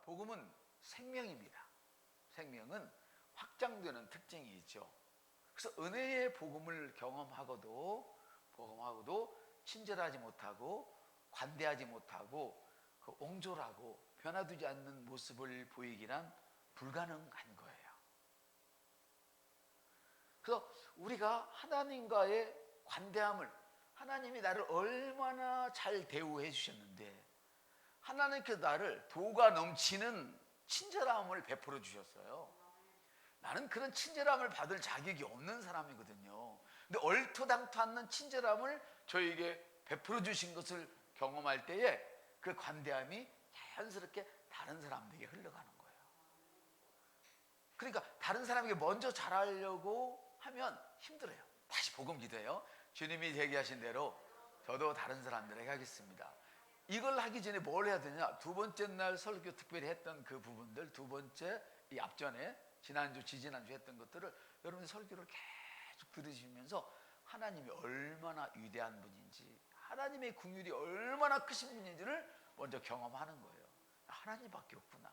복음은 생명입니다. 생명은 확장되는 특징이 있죠. 그래서 은혜의 복음을 경험하고도 친절하지 못하고 관대하지 못하고 옹졸하고 변화되지 않는 모습을 보이기란 불가능한 거예요. 그래서 우리가 하나님과의 관대함을, 하나님이 나를 얼마나 잘 대우해 주셨는데 하나님께서 나를 도가 넘치는 친절함을 베풀어 주셨어요. 나는 그런 친절함을 받을 자격이 없는 사람이거든요. 근데 얼토당토 않는 친절함을 저에게 베풀어 주신 것을 경험할 때에 그 관대함이 자연스럽게 다른 사람들에게 흘러가는 거예요. 그러니까 다른 사람에게 먼저 잘하려고 하면 힘들어요. 다시 복음 기도해요. 주님이 얘기하신 대로 저도 다른 사람들에게 하겠습니다. 이걸 하기 전에 뭘 해야 되냐? 두 번째 날 설교 특별히 했던 그 부분들, 두 번째 이 앞전에 지난주, 지지난주 했던 것들을 여러분이 설교를 계속 들으시면서 하나님이 얼마나 위대한 분인지, 하나님의 긍휼이 얼마나 크신 분인지를 먼저 경험하는 거예요. 하나님밖에 없구나.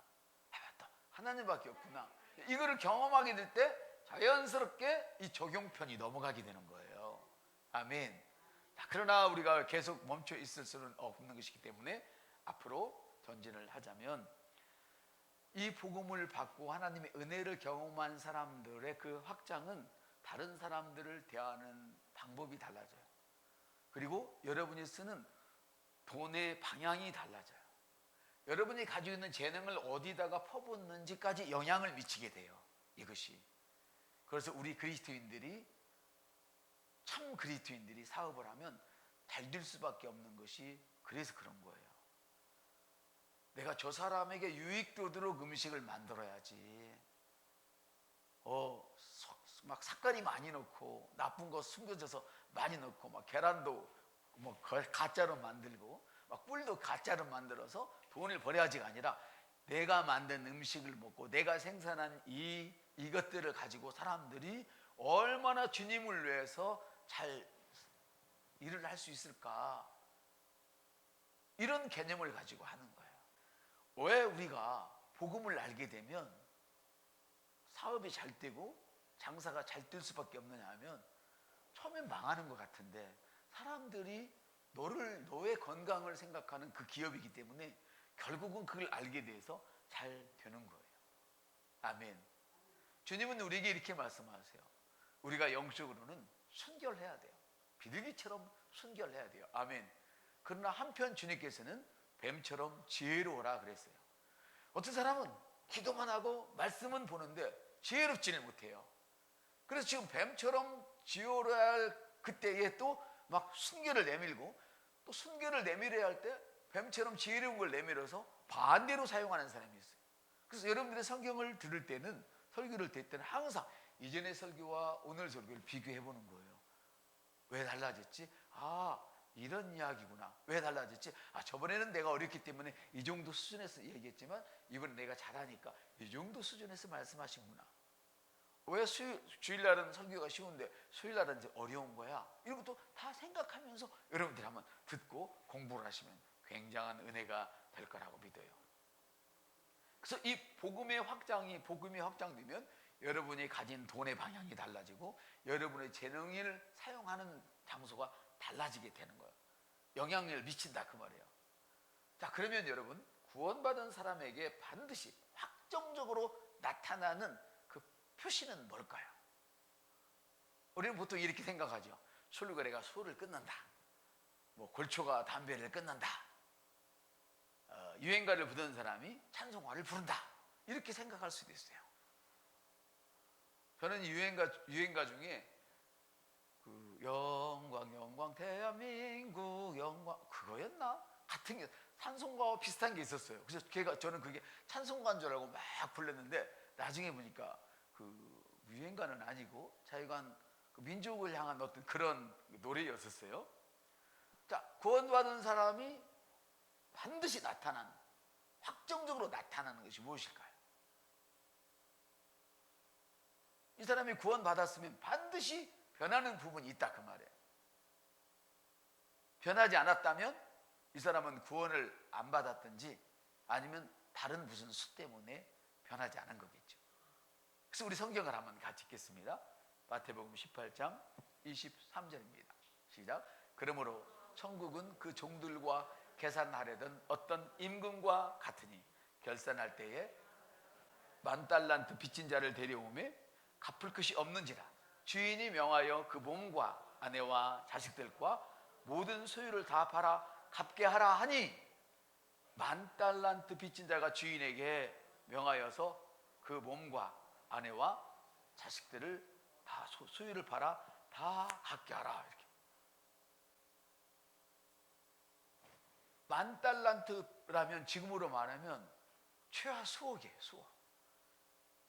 맞다. 하나님밖에 없구나. 이거를 경험하게 될 때 자연스럽게 이 적용편이 넘어가게 되는 거예요. 아멘. 그러나 우리가 계속 멈춰 있을 수는 없는 것이기 때문에 앞으로 전진을 하자면, 이 복음을 받고 하나님의 은혜를 경험한 사람들의 그 확장은 다른 사람들을 대하는 방법이 달라져요. 그리고 여러분이 쓰는 돈의 방향이 달라져요. 여러분이 가지고 있는 재능을 어디다가 퍼붓는지까지 영향을 미치게 돼요. 이것이. 그래서 우리 그리스도인들이, 참 그리스도인들이 사업을 하면 잘 될 수밖에 없는 것이 그래서 그런 거예요. 내가 저 사람에게 유익 되도록 음식을 만들어야지. 막 색깔이 많이 넣고 나쁜 거 숨겨져서 많이 넣고, 막 계란도 뭐 가짜로 만들고 막 꿀도 가짜로 만들어서 돈을 벌어야지가 아니라, 내가 만든 음식을 먹고 내가 생산한 이것들을 가지고 사람들이 얼마나 주님을 위해서 잘 일을 할 수 있을까, 이런 개념을 가지고 하는 거예요. 왜 우리가 복음을 알게 되면 사업이 잘 되고 장사가 잘 될 수밖에 없느냐 하면, 처음엔 망하는 것 같은데 사람들이 너의 건강을 생각하는 그 기업이기 때문에 결국은 그걸 알게 돼서 잘 되는 거예요. 아멘. 주님은 우리에게 이렇게 말씀하세요. 우리가 영적으로는 순결해야 돼요. 비둘기처럼 순결해야 돼요. 아멘. 그러나 한편 주님께서는 뱀처럼 지혜로워라 그랬어요. 어떤 사람은 기도만 하고 말씀은 보는데 지혜롭지는 못해요. 그래서 지금 뱀처럼 지혜로워야 할 그때에 또 막 순결을 내밀고, 또 순결을 내밀어야 할 때 뱀처럼 지혜로운 걸 내밀어서 반대로 사용하는 사람이 있어요. 그래서 여러분들의 성경을 들을 때는, 설교를 들 때는 항상 이전의 설교와 오늘 설교를 비교해 보는 거예요. 왜 달라졌지? 이런 이야기구나. 왜 달라졌지? 저번에는 내가 어렸기 때문에 이 정도 수준에서 얘기했지만 이번엔 내가 잘하니까 이 정도 수준에서 말씀하시구나. 왜 주일날은 설교가 쉬운데 수요일날은 이제 어려운 거야? 이런 것도 다 생각하면서 여러분들이 한번 듣고 공부를 하시면 굉장한 은혜가 될 거라고 믿어요. 그래서 이 복음이 확장되면 여러분이 가진 돈의 방향이 달라지고 여러분의 재능을 사용하는 장소가 달라지게 되는 거예요. 영향력을 미친다 그 말이에요. 자, 그러면 여러분, 구원받은 사람에게 반드시 확정적으로 나타나는 그 표시는 뭘까요? 우리는 보통 이렇게 생각하죠. 술거래가 술을 끊는다, 뭐 골초가 담배를 끊는다, 유행가를 부르는 사람이 찬송가를 부른다, 이렇게 생각할 수도 있어요. 저는 유행가 중에 그 영광 대한민국 영광, 그거였나? 같은 게 찬송가와 비슷한 게 있었어요. 그래서 저는 그게 찬송가인 줄 알고 막 불렀는데 나중에 보니까 그 유행가는 아니고 자기가 그 민족을 향한 어떤 그런 노래였었어요. 자, 구원받은 사람이 반드시 확정적으로 나타나는 것이 무엇일까요? 이 사람이 구원받았으면 반드시 변하는 부분이 있다 그 말이에요. 변하지 않았다면 이 사람은 구원을 안 받았든지 아니면 다른 무슨 수 때문에 변하지 않은 거겠죠. 그래서 우리 성경을 한번 같이 읽겠습니다. 마태복음 18장 23절입니다. 시작. 그러므로 천국은 그 종들과 계산하려던 어떤 임금과 같으니 결산할 때에 10,000달란트 빚진 자를 데려오매 갚을 것이 없는지라 주인이 명하여 그 몸과 아내와 자식들과 모든 소유를 다 팔아 갚게 하라 하니 10,000달란트 빚진 자가 주인에게 명하여서 그 몸과 아내와 자식들을 다 소유를 팔아 다 갚게 하라. 이렇게 10,000달란트라면 지금으로 말하면 최하 수억이에요.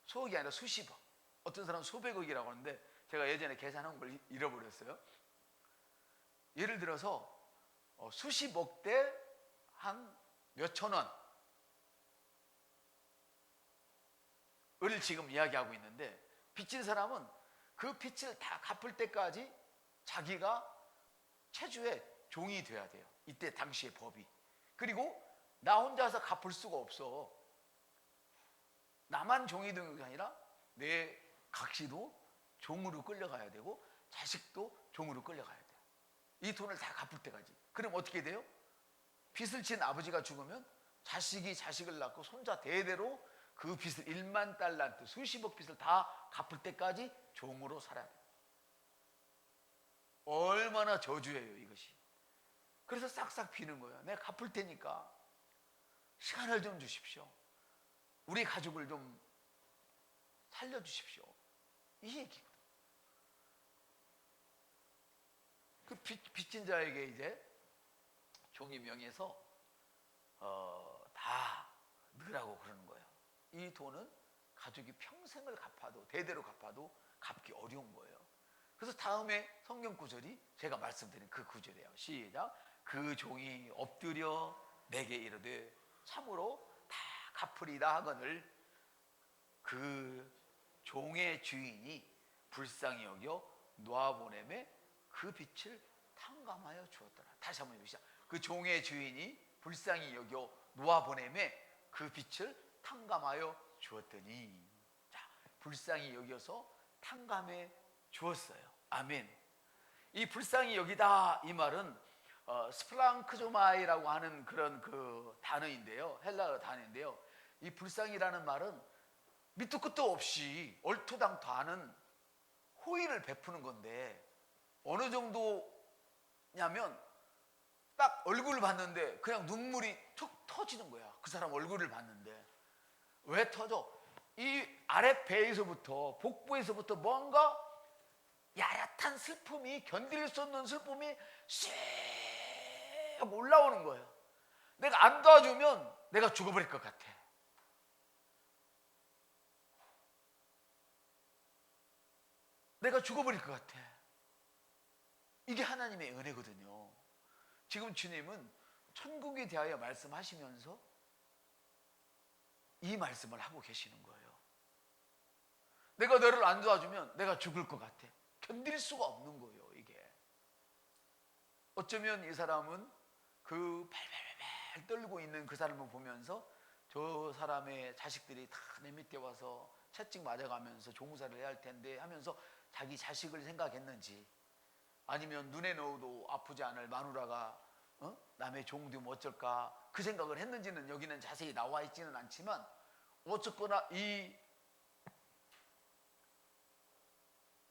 수억이 아니라 수십억. 어떤 사람은 수백억이라고 하는데 제가 예전에 계산한 걸 잃어버렸어요. 예를 들어서 수십억 대 한 몇천 원을 지금 이야기하고 있는데 빚진 사람은 그 빚을 다 갚을 때까지 자기가 최주의 종이 돼야 돼요. 이때 당시의 법이. 그리고 나 혼자서 갚을 수가 없어. 나만 종이 되는 게 아니라 내 각시도 종으로 끌려가야 되고 자식도 종으로 끌려가야 돼요. 이 돈을 다 갚을 때까지. 그럼 어떻게 돼요? 빚을 진 아버지가 죽으면 자식이 자식을 낳고 손자 대대로 그 빚을 10,000달란트 수십억 빚을 다 갚을 때까지 종으로 살아야 돼요. 얼마나 저주예요 이것이. 그래서 싹싹 비는 거예요. 내가 갚을 테니까 시간을 좀 주십시오. 우리 가족을 좀 살려주십시오. 이 얘기거든. 그 빚진 자에게 이제 종이 명해서 다 넣으라고 그러는 거예요. 이 돈은 가족이 평생을 갚아도 대대로 갚아도 갚기 어려운 거예요. 그래서 다음에 성경 구절이 제가 말씀드린 그 구절이에요. 시작. 그 종이 엎드려 내게 이르되 참으로 다 갚으리다 하거늘 그 종의 주인이 불쌍히 여겨 놓아보내매 그 빚을 탕감하여 주었더라. 다시 한번 읽으시죠. 그 종의 주인이 불쌍히 여겨 놓아보내매 그 빚을 탕감하여 주었더니, 자, 불쌍히 여겨서 탕감해 주었어요. 아멘. 이 불쌍히 여기다 이 말은 스플랑크조마이라고 하는 그런 그 단어인데요. 헬라어 단어인데요. 이 불쌍이라는 말은 밑도 끝도 없이 얼토당토하는 호의를 베푸는 건데 어느 정도냐면 딱 얼굴을 봤는데 그냥 눈물이 툭 터지는 거야. 그 사람 얼굴을 봤는데. 왜 터져? 이 아랫배에서부터 복부에서부터 뭔가 야릇한 슬픔이, 견딜 수 없는 슬픔이 씩 올라오는 거예요. 내가 안 도와주면 내가 죽어버릴 것 같아. 내가 죽어버릴 것 같아. 이게 하나님의 은혜거든요. 지금 주님은 천국에 대하여 말씀하시면서 이 말씀을 하고 계시는 거예요. 내가 너를 안 도와주면 내가 죽을 것 같아. 견딜 수가 없는 거예요, 이게. 어쩌면 이 사람은 그 발발발 떨고 있는 그 사람을 보면서 저 사람의 자식들이 다 내 밑에 와서 채찍 맞아가면서 종사를 해야 할 텐데 하면서 자기 자식을 생각했는지, 아니면 눈에 넣어도 아프지 않을 마누라가 남의 종되면 어쩔까 그 생각을 했는지는 여기는 자세히 나와 있지는 않지만, 어쨌거나 이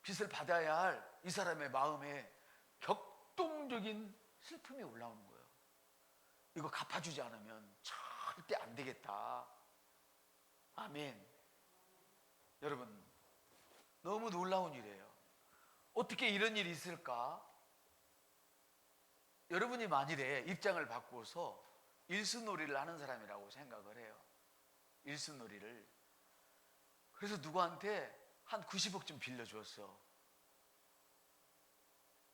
빚을 받아야 할 이 사람의 마음에 격동적인 슬픔이 올라오는 거예요. 이거 갚아주지 않으면 절대 안 되겠다. 아멘. 여러분, 너무 놀라운 일이에요. 어떻게 이런 일이 있을까? 여러분이 만일에 입장을 바꾸어서 일순놀이를 하는 사람이라고 생각을 해요. 일순놀이를. 그래서 누구한테 한 90억쯤 빌려주었어.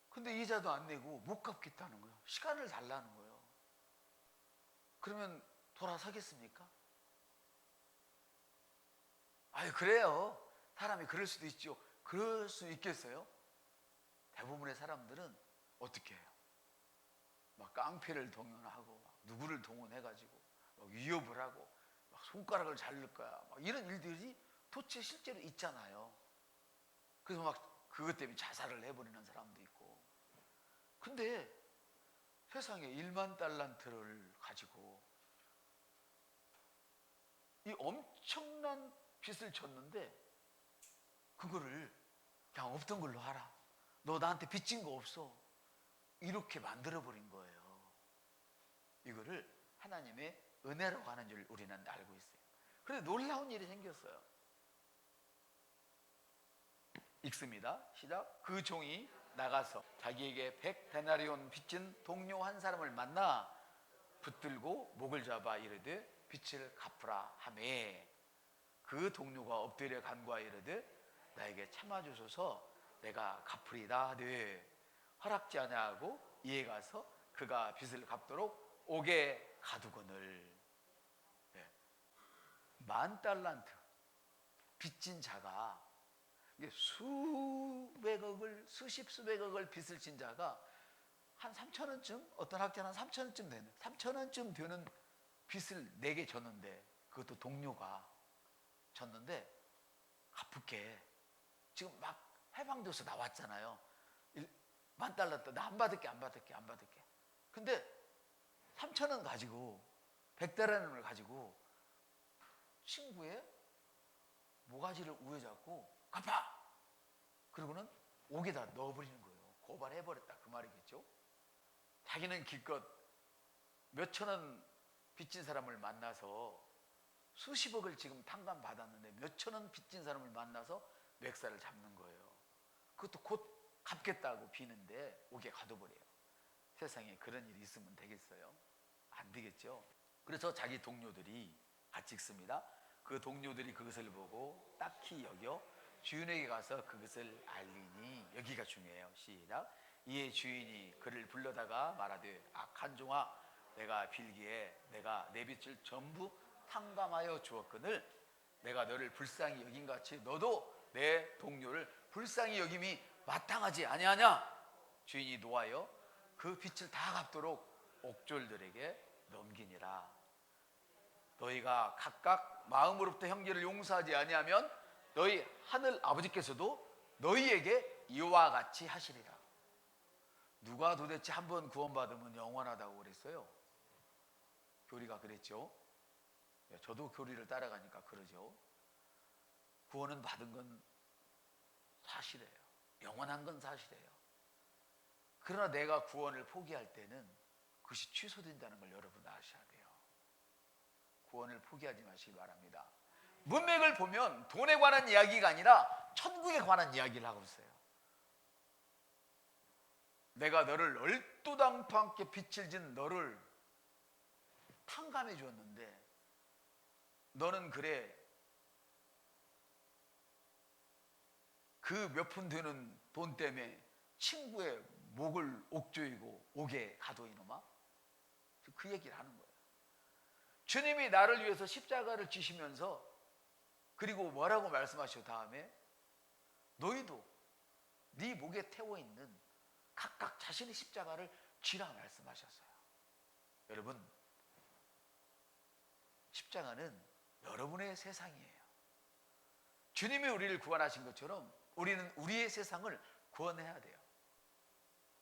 근데 이자도 안 내고 못 갚겠다는 거예요. 시간을 달라는 거예요. 그러면 돌아서겠습니까? 아유, 그래요. 사람이 그럴 수도 있죠. 그럴 수 있겠어요? 대부분의 사람들은 어떻게 해요? 막 깡패를 동원하고 막 누구를 동원해가지고 막 위협을 하고 막 손가락을 자를 거야. 막 이런 일들이 도대체 실제로 있잖아요. 그래서 막 그것 때문에 자살을 해버리는 사람도 있고. 근데 세상에 1만 달란트를 가지고 이 엄청난 빚을 졌는데 그거를 그냥 없던 걸로 하라. 너 나한테 빚진 거 없어. 이렇게 만들어버린 거예요. 이거를 하나님의 은혜라고 하는 줄 우리는 알고 있어요. 그런데 놀라운 일이 생겼어요. 읽습니다. 시작. 그 종이 나가서 자기에게 100데나리온 빚진 동료 한 사람을 만나 붙들고 목을 잡아 이르되 빚을 갚으라 하매 그 동료가 엎드려 간구하여 이르되 나에게 참아주소서 내가 갚으리다 하되 허락지 아니하고 이에 가서 그가 빚을 갚도록 옥에 가두거늘. 10,000달란트 빚진 자가 수백억을 수십 수백억을 빚을 진 자가 한 3,000원쯤, 어떤 학자는 3,000원쯤 되는 3,000원쯤 되는 빚을 내게 졌는데, 그것도 동료가 졌는데 갚을게. 지금 막 해방돼서 나왔잖아요. 10,000달란트 나 안 받을게. 근데 3,000원 가지고 100데나리온을 가지고 친구의 모가지를 우여잡고 갚아! 그러고는 옥에다 넣어버리는 거예요. 고발해버렸다 그 말이겠죠. 자기는 기껏 몇천 원 빚진 사람을 만나서 수십억을 지금 탕감 받았는데 몇천 원 빚진 사람을 만나서 멱살을 잡는 거예요. 그것도 곧 갚겠다고 비는데 옥에 가둬버려요. 세상에 그런 일이 있으면 되겠어요? 안 되겠죠. 그래서 자기 동료들이 같이 읽습니다. 그 동료들이 그것을 보고 딱히 여겨 주인에게 가서 그것을 알리니, 여기가 중요해요. 시작. 이에 주인이 그를 불러다가 말하되 악한 종아, 내가 빌기에 내가 내 빚을 전부 탕감하여 주었거늘 내가 너를 불쌍히 여긴같이 너도 내 동료를 불쌍히 여김이 마땅하지 아니하냐. 주인이 노하여 그 빚을 다 갚도록 옥졸들에게 넘기니라. 너희가 각각 마음으로부터 형제를 용서하지 아니하면 너희 하늘 아버지께서도 너희에게 이와 같이 하시리라. 누가 도대체 한 번 구원받으면 영원하다고 그랬어요? 교리가 그랬죠. 저도 교리를 따라가니까 그러죠. 구원은 받은 건 사실이에요. 영원한 건 사실이에요. 그러나 내가 구원을 포기할 때는 그것이 취소된다는 걸 여러분 아셔야 돼요. 구원을 포기하지 마시기 바랍니다. 문맥을 보면 돈에 관한 이야기가 아니라 천국에 관한 이야기를 하고 있어요. 내가 너를 얼토당토않게 빚을 진 너를 탕감해 주었는데 너는 그래 그 몇 푼 되는 돈 때문에 친구의 목을 옥조이고 옥에 가둬 이놈아. 그 얘기를 하는 거예요. 주님이 나를 위해서 십자가를 지시면서 그리고 뭐라고 말씀하시고 다음에 너희도 네 목에 태워 있는 각각 자신의 십자가를 지라 말씀하셨어요. 여러분, 십자가는 여러분의 세상이에요. 주님이 우리를 구원하신 것처럼 우리는 우리의 세상을 구원해야 돼요.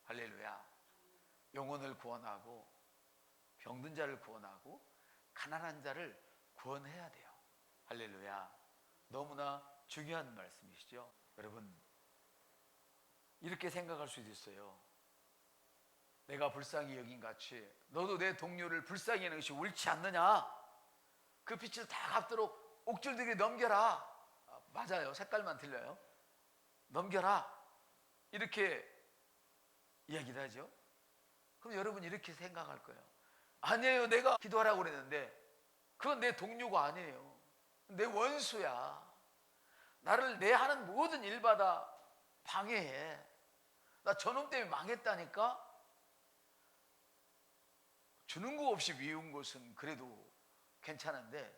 할렐루야. 영혼을 구원하고 병든 자를 구원하고 가난한 자를 구원해야 돼요. 할렐루야. 너무나 중요한 말씀이시죠. 여러분, 이렇게 생각할 수도 있어요. 내가 불쌍히 여긴 같이 너도 내 동료를 불쌍히 여기는 것이 옳지 않느냐. 그 빚을 다 갚도록 옥졸들에게 넘겨라. 맞아요. 색깔만 틀려요. 넘겨라. 이렇게 이야기를 하죠. 그럼 여러분 이렇게 생각할 거예요. 아니에요. 내가 기도하라고 그랬는데 그건 내 동료가 아니에요. 내 원수야. 나를 내 하는 모든 일마다 방해해. 나 저놈 때문에 망했다니까. 주는 거 없이 미운 것은 그래도 괜찮은데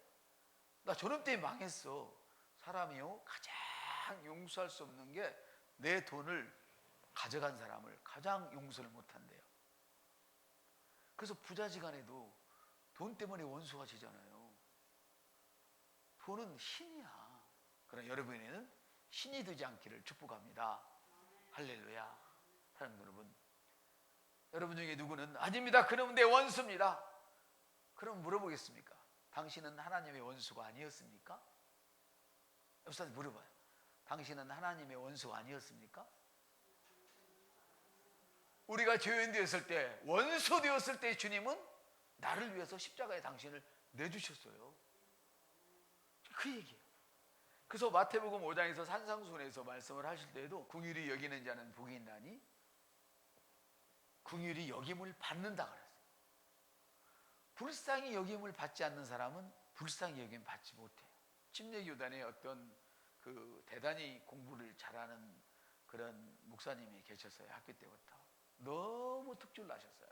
나 저놈 때문에 망했어. 사람이요 가장 용서할 수 없는 게 내 돈을 가져간 사람을 가장 용서를 못한대요. 그래서 부자지간에도 돈 때문에 원수가 지잖아요. 돈은 신이야. 그러나 여러분에게는 신이 되지 않기를 축복합니다. 할렐루야. 사랑하는 여러분, 여러분 중에 누구는 아닙니다, 그놈은 내 원수입니다. 그럼 물어보겠습니까? 당신은 하나님의 원수가 아니었습니까? 옆사람 물어봐요. 당신은 하나님의 원수가 아니었습니까? 우리가 죄인 되었을 때, 원수 되었을 때 주님은 나를 위해서 십자가에 당신을 내주셨어요. 그 얘기예요. 그래서 마태복음 5장에서 산상수훈에서 말씀을 하실 때에도 긍휼히 여기는 자는 복이 있나니 긍휼히 여김을 받는다 그랬어요. 불쌍히 여김을 받지 않는 사람은 불쌍히 여김을 받지 못해요. 침례교단에 어떤 그 대단히 공부를 잘하는 그런 목사님이 계셨어요. 학교 때부터 너무 특출나셨어요.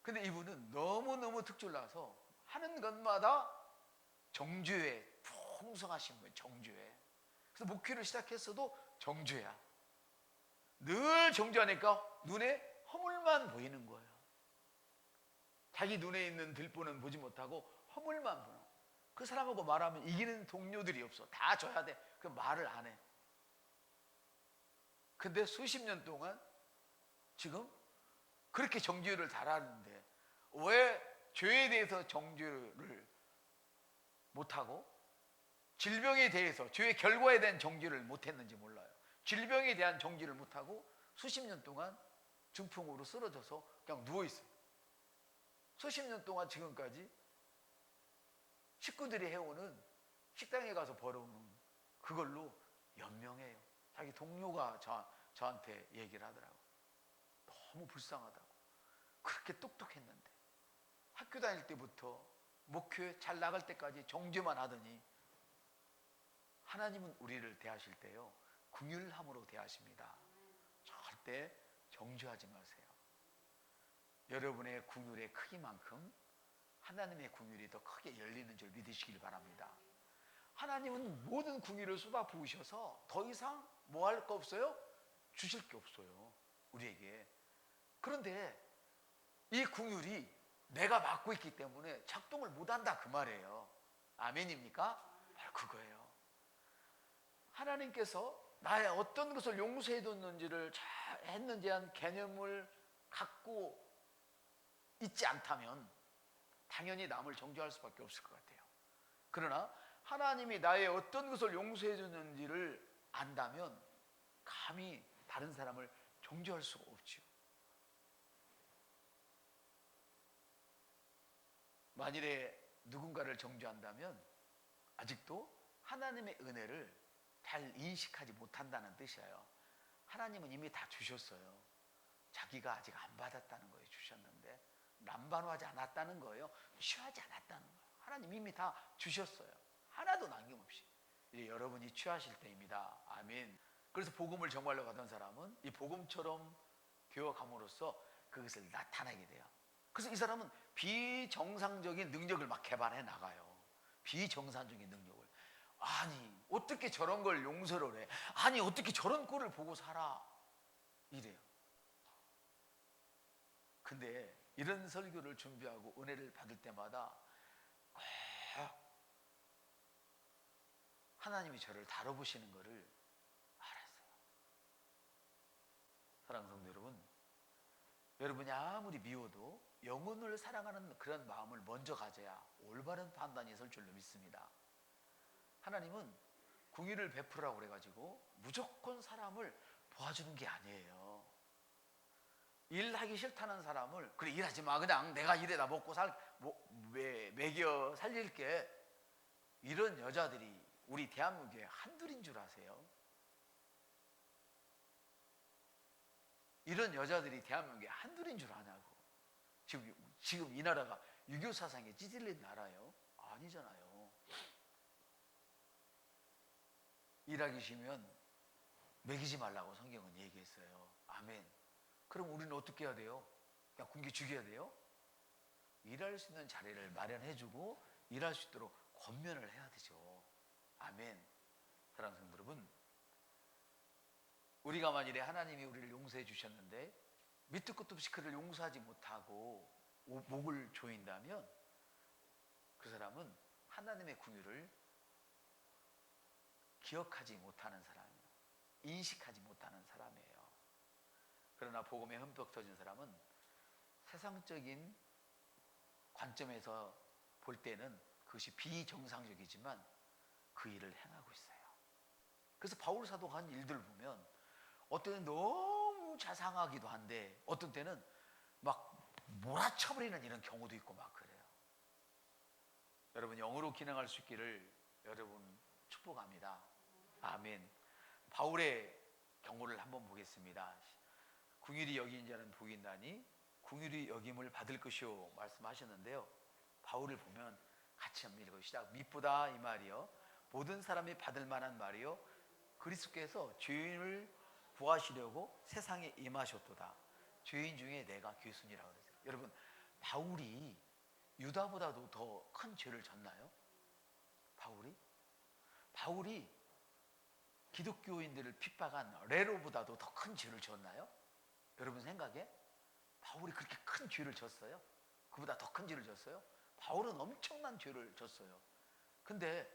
근데 이분은 너무너무 특출나서 하는 것마다 정죄에 풍성하신 거예요. 정죄에. 그래서 목회를 시작했어도 정죄야. 늘 정죄하니까 눈에 허물만 보이는 거예요. 자기 눈에 있는 들보는 보지 못하고 허물만 보는 거예요. 그 사람하고 말하면 이기는 동료들이 없어. 다 져야 돼. 그 말을 안 해. 근데 수십 년 동안 지금 그렇게 정죄를 잘하는데 왜 죄에 대해서 정죄를 못하고 질병에 대해서 죄의 결과에 대한 정죄를 못했는지 몰라요. 질병에 대한 정죄를 못하고 수십 년 동안 중풍으로 쓰러져서 그냥 누워있어요. 수십 년 동안 지금까지 식구들이 해오는 식당에 가서 벌어오는 그걸로 연명해요. 자기 동료가 저한테 얘기를 하더라고요. 너무 불쌍하다고. 그렇게 똑똑했는데 학교 다닐 때부터 목회 잘 나갈 때까지 정죄만 하더니 하나님은 우리를 대하실 때요 긍휼함으로 대하십니다. 절대 정죄하지 마세요. 여러분의 긍휼의 크기만큼 하나님의 긍휼이 더 크게 열리는 줄 믿으시길 바랍니다. 하나님은 모든 긍휼을 쏟아 부으셔서 더 이상 뭐 할 거 없어요? 주실 게 없어요, 우리에게. 그런데 이 긍휼이 내가 맡고 있기 때문에 작동을 못한다 그 말이에요. 아멘입니까? 바로 그거예요. 하나님께서 나의 어떤 것을 용서해뒀는지를 잘 했는지 한 개념을 갖고 있지 않다면 당연히 남을 정죄할 수밖에 없을 것 같아요. 그러나 하나님이 나의 어떤 것을 용서해줬는지를 안다면 감히 다른 사람을 정죄할 수가 없지요. 만일에 누군가를 정죄한다면 아직도 하나님의 은혜를 잘 인식하지 못한다는 뜻이에요. 하나님은 이미 다 주셨어요. 자기가 아직 안 받았다는 거예요. 주셨는데 남반하지 않았다는 거예요. 취하지 않았다는 거예요. 하나님 이미 다 주셨어요. 하나도 남김없이. 이제 여러분이 취하실 때입니다. 아멘. 그래서 복음을 정말로 받은 사람은 이 복음처럼 교역함으로써 그것을 나타내게 돼요. 그래서 이 사람은 비정상적인 능력을 막 개발해 나가요. 비정상적인 능력을. 아니 어떻게 저런 걸 용서를 해? 아니 어떻게 저런 꼴을 보고 살아? 이래요. 근데 이런 설교를 준비하고 은혜를 받을 때마다 꼭 하나님이 저를 다뤄보시는 것을 알았어요. 사랑하는 성도 여러분, 여러분이 아무리 미워도 영혼을 사랑하는 그런 마음을 먼저 가져야 올바른 판단이 있을 줄로 믿습니다. 하나님은 긍휼을 베풀으라고 그래가지고 무조건 사람을 도와주는 게 아니에요. 일하기 싫다는 사람을 그래 일하지 마, 그냥 내가 일해다 먹고 먹여 살릴게, 이런 여자들이 우리 대한민국에 한둘인 줄 아세요? 이런 여자들이 대한민국에 한둘인 줄 아냐고. 지금 이 나라가 유교 사상에 찌질린 나라예요? 아니잖아요. 일하기 싫으면 먹이지 말라고 성경은 얘기했어요. 아멘. 그럼 우리는 어떻게 해야 돼요? 그냥 굶겨 죽여야 돼요? 일할 수 있는 자리를 마련해주고 일할 수 있도록 권면을 해야 되죠. 아멘. 사랑하는 성도 여러분, 우리가 만일에 하나님이 우리를 용서해 주셨는데 밑도 끝도 없이 그를 용서하지 못하고 목을 조인다면 그 사람은 하나님의 궁유를 기억하지 못하는 사람이에요. 인식하지 못하는 사람이에요. 그러나 복음에 흠뻑 터진 사람은 세상적인 관점에서 볼 때는 그것이 비정상적이지만 그 일을 행하고 있어요. 그래서 바울 사도가 한 일들을 보면 어떤 때는 너무 자상하기도 한데 어떤 때는 막 몰아쳐버리는 이런 경우도 있고 막 그래요. 여러분 영으로 기능할 수 있기를 여러분 축복합니다. 아멘. 바울의 경우를 한번 보겠습니다. 궁휼히 여긴 자는 복이 있나니 궁휼히 여김을 받을 것이요 말씀하셨는데요. 바울을 보면 같이 한번 읽어봅시다. mit보다 이 말이요 모든 사람이 받을 만한 말이요 그리스도께서 죄인을 구하시려고 세상에 임하셨도다. 죄인 중에 내가 괴순이라고 그랬어요. 여러분 바울이 유다보다도 더 큰 죄를 졌나요? 바울이 기독교인들을 핍박한 네로보다도 더 큰 죄를 졌나요? 여러분 생각에 바울이 그렇게 큰 죄를 졌어요? 그보다 더 큰 죄를 졌어요? 바울은 엄청난 죄를 졌어요. 근데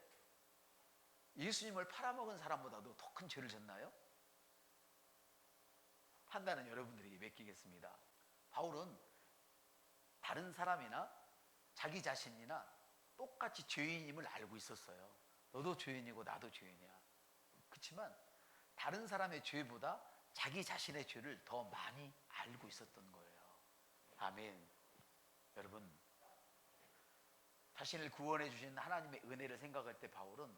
예수님을 팔아먹은 사람보다도 더 큰 죄를 졌나요? 판단은 여러분들에게 맡기겠습니다. 바울은 다른 사람이나 자기 자신이나 똑같이 죄인임을 알고 있었어요. 너도 죄인이고 나도 죄인이야. 그렇지만 다른 사람의 죄보다 자기 자신의 죄를 더 많이 알고 있었던 거예요. 아멘. 여러분 자신을 구원해 주신 하나님의 은혜를 생각할 때 바울은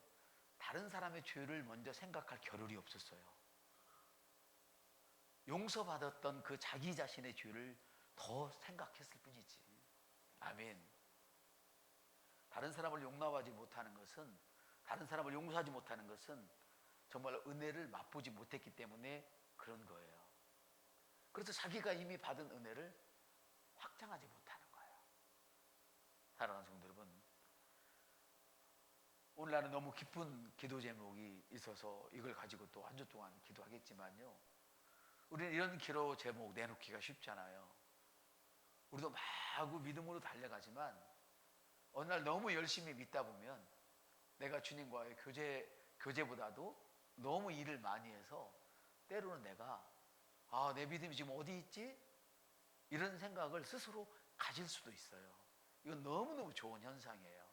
다른 사람의 죄를 먼저 생각할 겨를이 없었어요. 용서받았던 그 자기 자신의 죄를 더 생각했을 뿐이지. 아멘. 다른 사람을 용납하지 못하는 것은, 다른 사람을 용서하지 못하는 것은 정말 은혜를 맛보지 못했기 때문에 그런 거예요. 그래서 자기가 이미 받은 은혜를 확장하지 못하는 거예요. 사랑하는 성도 여러분, 오늘날은 너무 기쁜 기도 제목이 있어서 이걸 가지고 또 한 주 동안 기도하겠지만요, 우리는 이런 기도 제목 내놓기가 쉽잖아요. 우리도 마구 믿음으로 달려가지만 어느 날 너무 열심히 믿다 보면 내가 주님과의 교제보다도 너무 일을 많이 해서 때로는 내가 내 믿음이 지금 어디 있지? 이런 생각을 스스로 가질 수도 있어요. 이건 너무너무 좋은 현상이에요.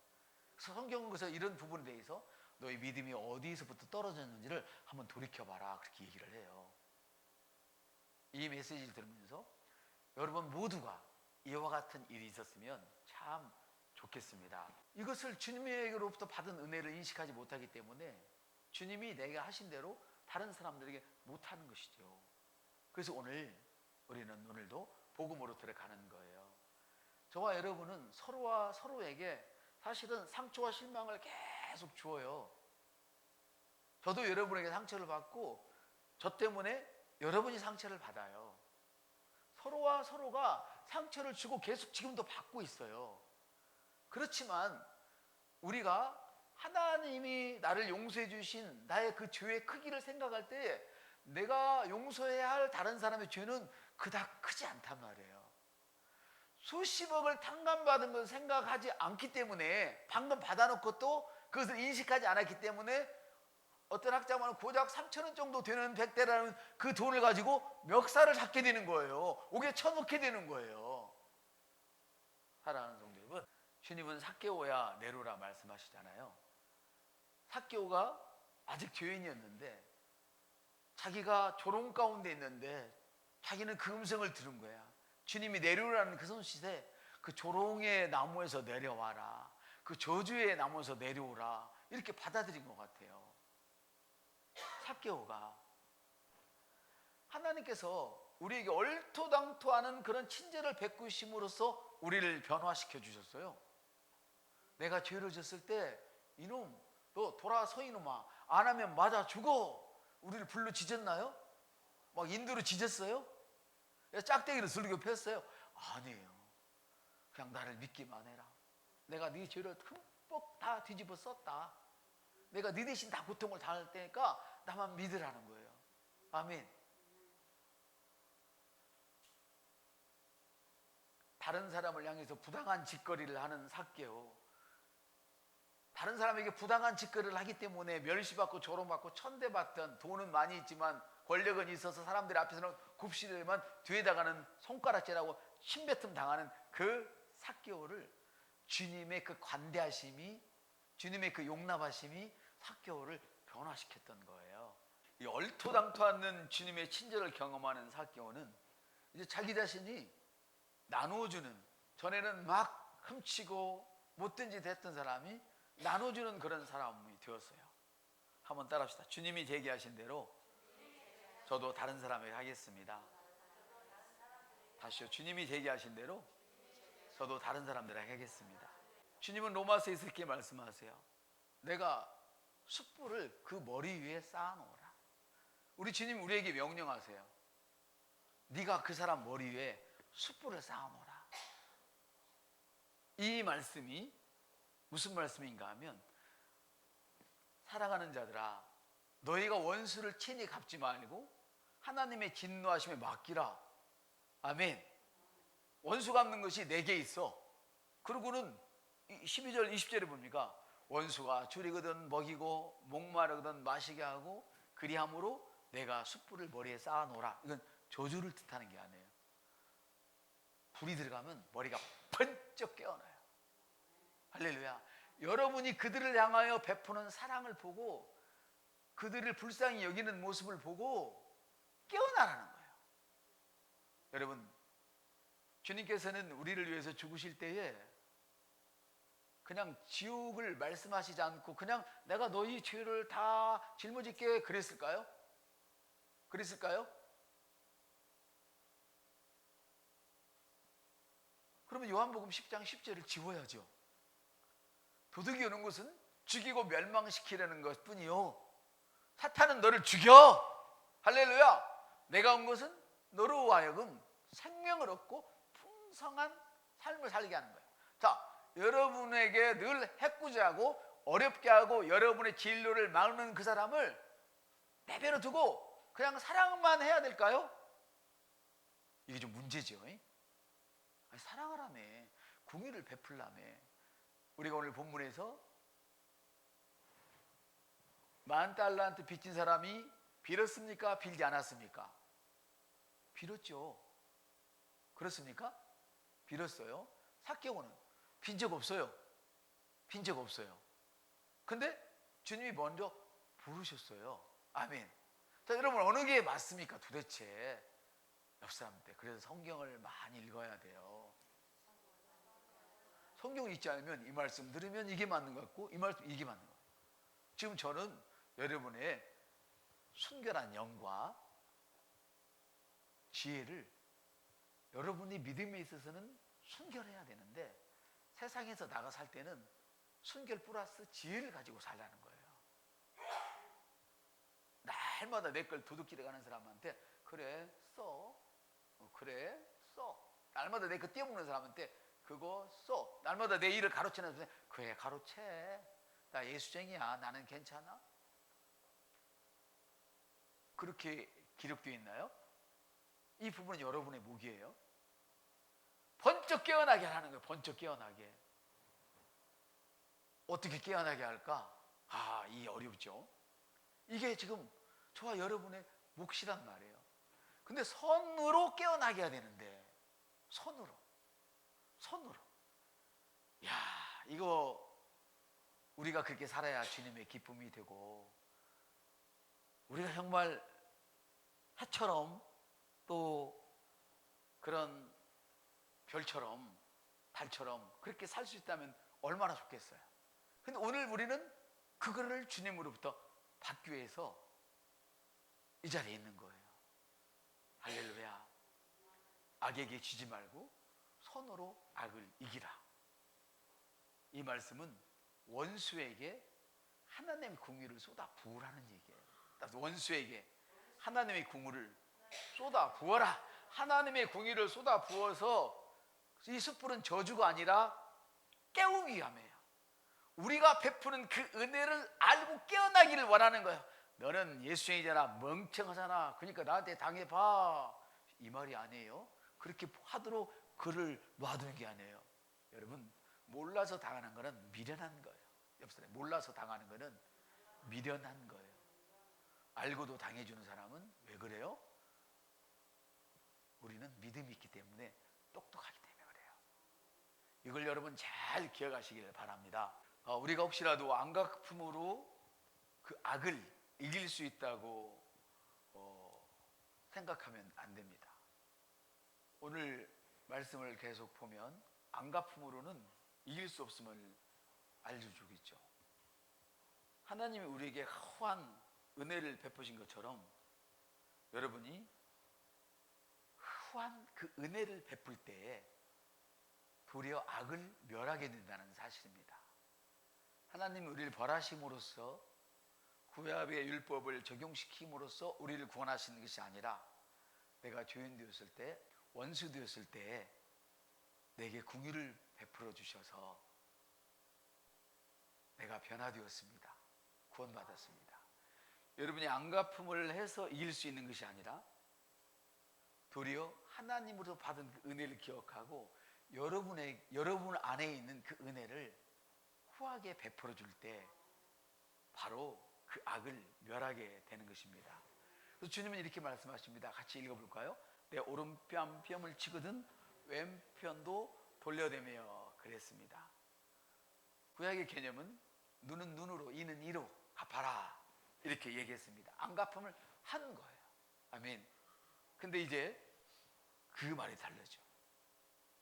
그래서 성경은 그래서 이런 부분에 대해서 너의 믿음이 어디서부터 떨어졌는지를 한번 돌이켜봐라 그렇게 얘기를 해요. 이 메시지를 들으면서 여러분 모두가 이와 같은 일이 있었으면 참 좋겠습니다. 이것을 주님에게로부터 받은 은혜를 인식하지 못하기 때문에 주님이 내가 하신 대로 다른 사람들에게 못하는 것이죠. 그래서 오늘도 복음으로 들어가는 거예요. 저와 여러분은 서로와 서로에게 사실은 상처와 실망을 계속 주어요. 저도 여러분에게 상처를 받고 저 때문에 여러분이 상처를 받아요. 서로와 서로가 상처를 주고 계속 지금도 받고 있어요. 그렇지만 우리가 하나님이 나를 용서해 주신 나의 그 죄의 크기를 생각할 때 내가 용서해야 할 다른 사람의 죄는 그닥 크지 않단 말이에요. 수십억을 탕감받은 걸 생각하지 않기 때문에, 방금 받아놓고 또 그것을 인식하지 않았기 때문에 어떤 학자만은 고작 3,000원 정도 되는 백대라는 그 돈을 가지고 멱살을 잡게 되는 거예요. 옥에 쳐넣게 되는 거예요. 사랑하는 성도 여러분, 주님은 삭개오야 내로라 말씀하시잖아요. 삭개오가 아직 죄인이었는데 자기가 조롱 가운데 있는데 자기는 그 음성을 들은 거야. 주님이 내려오라는 그 손짓에 그 조롱의 나무에서 내려와라, 그 저주의 나무에서 내려오라, 이렇게 받아들인 것 같아요. 삭개오가 하나님께서 우리에게 얼토당토하는 그런 친절을 베푸심으로써 우리를 변화시켜 주셨어요. 내가 죄를 졌을 때 이놈 너 돌아서 이놈아 안 하면 맞아 죽어, 우리를 불러 지졌나요? 막 인도로 지졌어요? 짝대기를 들고 폈어요? 아니에요. 그냥 나를 믿기만 해라. 내가 네 죄를 흠뻑 다 뒤집어 썼다. 내가 네 대신 다 고통을 당할 테니까 나만 믿으라는 거예요. 아멘. 다른 사람을 향해서 부당한 짓거리를 하는 삭개오, 다른 사람에게 부당한 짓거리를 하기 때문에 멸시받고 조롱받고 천대받던, 돈은 많이 있지만 권력은 있어서 사람들 앞에서는 굽시되지만 뒤에다가는 손가락질하고 침뱉음 당하는 그 삭개오를 주님의 그 관대하심이, 주님의 그 용납하심이 삭개오를 변화시켰던 거예요. 이 얼토당토 않는 주님의 친절을 경험하는 삭개오는 이제 자기 자신이 나눠주는, 전에는 막 훔치고 못된 짓 했던 사람이 나눠주는 그런 사람이 되었어요. 한번 따라합시다. 주님이 제기하신 대로 저도 다른 사람에게 하겠습니다. 다시요. 주님이 제기하신 대로 저도 다른 사람들에게 하겠습니다. 주님은 로마서에서 이렇게 말씀하세요. 내가 숯불을 그 머리 위에 쌓아놓으라. 우리 주님 우리에게 명령하세요. 네가 그 사람 머리 위에 숯불을 쌓아놓으라. 이 말씀이 무슨 말씀인가 하면, 사랑하는 자들아, 너희가 원수를 친히 갚지 말고 하나님의 진노하심에 맡기라. 아멘. 원수 갚는 것이 내게 있어. 그러고는 12절 20절에 봅니까? 원수가 줄이거든 먹이고 목마르거든 마시게 하고 그리함으로 내가 숯불을 머리에 쌓아놓으라. 이건 저주를 뜻하는 게 아니에요. 불이 들어가면 머리가 번쩍 깨어나요. 할렐루야. 여러분이 그들을 향하여 베푸는 사랑을 보고 그들을 불쌍히 여기는 모습을 보고 깨어나라는 거예요. 여러분, 주님께서는 우리를 위해서 죽으실 때에 그냥 지옥을 말씀하시지 않고 그냥 내가 너희 죄를 다 짊어질게 그랬을까요? 그랬을까요? 그러면 요한복음 10장 10절을 지워야죠. 도둑이 오는 것은 죽이고 멸망시키려는 것뿐이요, 사탄은 너를 죽여. 할렐루야. 내가 온 것은 너로 하여금 생명을 얻고 풍성한 삶을 살게 하는 거예요. 자, 여러분에게 늘 해꾸지하고 어렵게 하고 여러분의 진로를 막는 그 사람을 내버려 두고 그냥 사랑만 해야 될까요? 이게 좀 문제죠. 아니, 사랑하라며, 궁유를 베풀라며. 우리가 오늘 본문에서 10,000달란트 빚진 사람이 빌었습니까? 빌지 않았습니까? 빌었죠. 그렇습니까? 빌었어요. 삭개오는 빈 적 없어요. 빈 적 없어요. 근데 주님이 먼저 부르셨어요. 아멘. 자, 여러분, 어느 게 맞습니까? 도대체 옆 사람한테. 그래서 성경을 많이 읽어야 돼요. 성경 읽지 않으면 이 말씀 들으면 이게 맞는 것 같고 이 말씀 이게 맞는 것 같고. 지금 저는 여러분의 순결한 영과 지혜를, 여러분이 믿음에 있어서는 순결해야 되는데 세상에서 나가 살 때는 순결 플러스 지혜를 가지고 살라는 거예요. 날마다 내 걸 도둑질해 가는 사람한테 그래 써, 그래 써. 날마다 내 거 떼어먹는 사람한테 그거 써. 날마다 내 일을 가로채는 사람한테 그래 가로채. 나 예수쟁이야. 나는 괜찮아. 그렇게 기록되어 있나요? 이 부분은 여러분의 무기예요. 번쩍 깨어나게 하는 거예요. 번쩍 깨어나게. 어떻게 깨어나게 할까? 아, 이게 어렵죠. 이게 지금 저와 여러분의 몫이란 말이에요. 근데 선으로 깨어나게 해야 되는데, 선으로. 야, 이거 우리가 그렇게 살아야 주님의 기쁨이 되고, 우리가 정말 해처럼 또 그런 별처럼 달처럼 그렇게 살 수 있다면 얼마나 좋겠어요. 근데 오늘 우리는 그거를 주님으로부터 받기 위해서 이 자리에 있는 거예요. 할렐루야. 악에게 지지 말고 선으로 악을 이기라. 이 말씀은 원수에게 하나님의 궁유를 쏟아 부으라는 얘기예요. 원수에게 하나님의 궁유를 쏟아 부어라. 하나님의 궁유를 쏟아 부어서 이 숯불은 저주가 아니라 깨우기 위함이에요. 우리가 베푸는 그 은혜를 알고 깨어나기를 원하는 거예요. 너는 예수쟁이잖아, 멍청하잖아, 그러니까 나한테 당해봐, 이 말이 아니에요. 그렇게 하도록 그를 놔두는 게 아니에요. 여러분, 몰라서 당하는 거는 미련한 거예요. 옆사람 몰라서 당하는 거는 미련한 거예요. 알고도 당해주는 사람은 왜 그래요? 우리는 믿음이 있기 때문에, 똑똑하기 때문에 그래요. 이걸 여러분 잘 기억하시길 바랍니다. 우리가 혹시라도 안각품으로 그 악을 이길 수 있다고 생각하면 안 됩니다. 오늘 말씀을 계속 보면 안각품으로는 이길 수 없음을 알려주겠죠. 하나님이 우리에게 허한 은혜를 베푸신 것처럼 여러분이 후한 그 은혜를 베풀 때에 도리어 악을 멸하게 된다는 사실입니다. 하나님이 우리를 벌하심으로써 구약의 율법을 적용시킴으로써 우리를 구원하시는 것이 아니라, 내가 죄인 되었을 때, 원수 되었을 때 내게 긍휼을 베풀어 주셔서 내가 변화되었습니다. 구원받았습니다. 여러분이 안갚음을 해서 이길 수 있는 것이 아니라 도리어 하나님으로부터 받은 그 은혜를 기억하고 여러분 안에 있는 그 은혜를 후하게 베풀어 줄 때 바로 그 악을 멸하게 되는 것입니다. 그래서 주님은 이렇게 말씀하십니다. 같이 읽어볼까요? 내 오른편 뺨을 치거든 왼편도 돌려대며 그랬습니다. 구약의 개념은 눈은 눈으로 이는 이로 갚아라 이렇게 얘기했습니다. 안갚음을 하는 거예요. 아멘. 근데 이제 그 말이 달라져.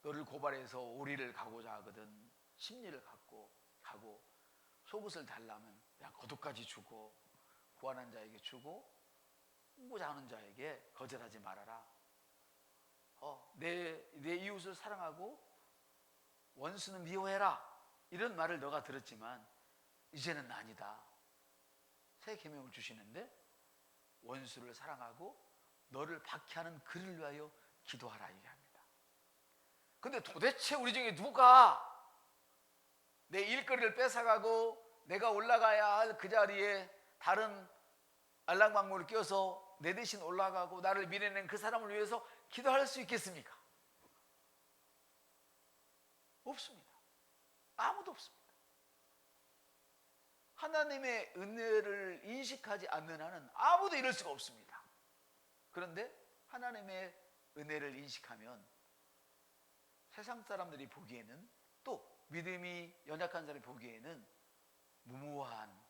너를 고발해서 오리를 가고자 하거든 심리를 갖고 가고, 속옷을 달라면 야 겉옷까지 주고, 구하는 자에게 주고, 홍보자 하는 자에게 거절하지 말아라. 내 이웃을 사랑하고 원수는 미워해라. 이런 말을 너가 들었지만 이제는 아니다. 새 계명을 주시는데 원수를 사랑하고 너를 박해하는 그를 위하여 기도하라 얘기합니다. 근데 도대체 우리 중에 누가 내 일거리를 뺏어가고 내가 올라가야 할 그 자리에 다른 알랑방울을 껴서 내 대신 올라가고 나를 밀어낸 그 사람을 위해서 기도할 수 있겠습니까? 없습니다. 아무도 없습니다. 하나님의 은혜를 인식하지 않는 한은 아무도 이럴 수가 없습니다. 그런데 하나님의 은혜를 인식하면 세상 사람들이 보기에는, 또 믿음이 연약한 사람이 보기에는 무모한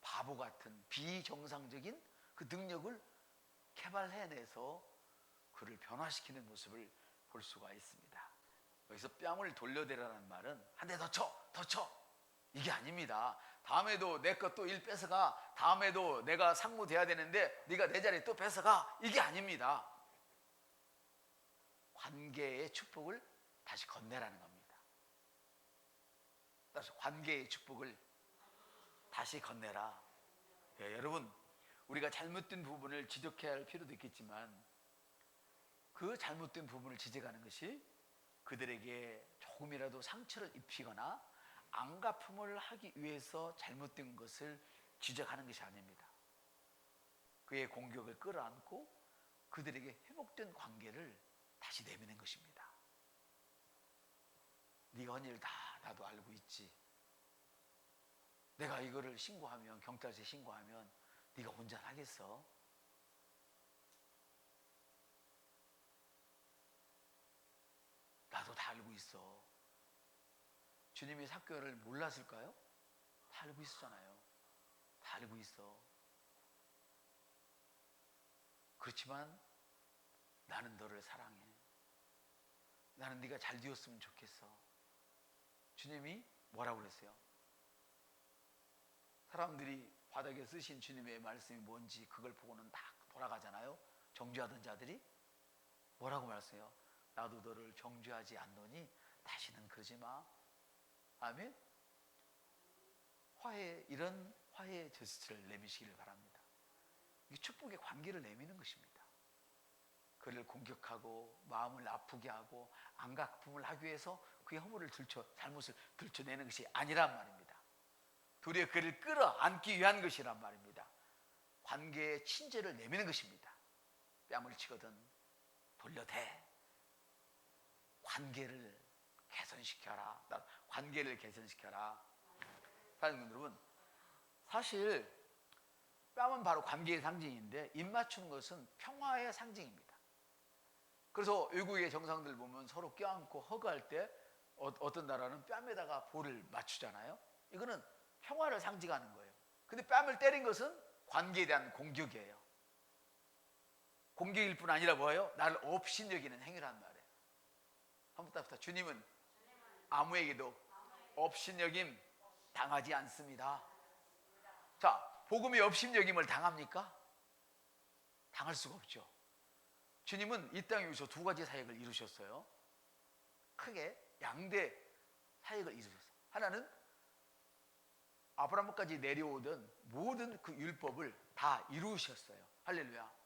바보 같은 비정상적인 그 능력을 개발해내서 그를 변화시키는 모습을 볼 수가 있습니다. 여기서 뺨을 돌려대라는 말은 한 대 더 쳐, 더 쳐 이게 아닙니다. 다음에도 내 것 또 일 뺏어가, 다음에도 내가 상무 돼야 되는데 네가 내 자리 또 뺏어가, 이게 아닙니다. 관계의 축복을 다시 건네라는 겁니다. 따라서 관계의 축복을 다시 건네라. 여러분, 우리가 잘못된 부분을 지적해야 할 필요도 있겠지만 그 잘못된 부분을 지적하는 것이 그들에게 조금이라도 상처를 입히거나 안갚음을 하기 위해서 잘못된 것을 지적하는 것이 아닙니다. 그의 공격을 끌어안고 그들에게 회복된 관계를 다시 내미는 것입니다. 네가 한 일 다 나도 알고 있지. 내가 이거를 신고하면, 경찰서에 신고하면 네가 운전하겠어? 나도 다 알고 있어. 주님이 사개를 몰랐을까요? 다 알고 있었잖아요. 다 알고 있어. 그렇지만 나는 너를 사랑해. 나는 네가 잘 되었으면 좋겠어. 주님이 뭐라고 그랬어요? 사람들이 바닥에 쓰신 주님의 말씀이 뭔지 그걸 보고는 딱 돌아가잖아요. 정죄하던 자들이 뭐라고 말했어요? 나도 너를 정죄하지 않노니 다시는 그러지 마. 아멘. 이런 화해의 제스처를 내미시기를 바랍니다. 이게 축복의 관계를 내미는 것입니다. 그를 공격하고 마음을 아프게 하고 안갚음을 하기 위해서 그의 허물을 잘못을 들춰내는 것이 아니란 말입니다. 도리어 그를 끌어안기 위한 것이란 말입니다. 관계의 친절을 내미는 것입니다. 뺨을 치거든 돌려대. 관계를 개선시켜라. 관계를 개선시켜라. 사랑하는 여러분, 사실 뺨은 바로 관계의 상징인데 입 맞추는 것은 평화의 상징입니다. 그래서 외국의 정상들 보면 서로 껴안고 허그할 때 어떤 나라는 뺨에다가 볼을 맞추잖아요. 이거는 평화를 상징하는 거예요. 근데 뺨을 때린 것은 관계에 대한 공격이에요. 공격일 뿐 아니라 뭐예요? 나를 업신여기는 행위란 말이에요. 한번 따뜻하. 주님은 아무에게도 업신여김 당하지 않습니다. 자, 복음이 업신여김을 당합니까? 당할 수가 없죠. 주님은 이 땅에 오셔서 두 가지 사역을 이루셨어요. 크게 양대 사역을 이루셨어요. 하나는 아브라함까지 내려오던 모든 그 율법을 다 이루셨어요. 할렐루야.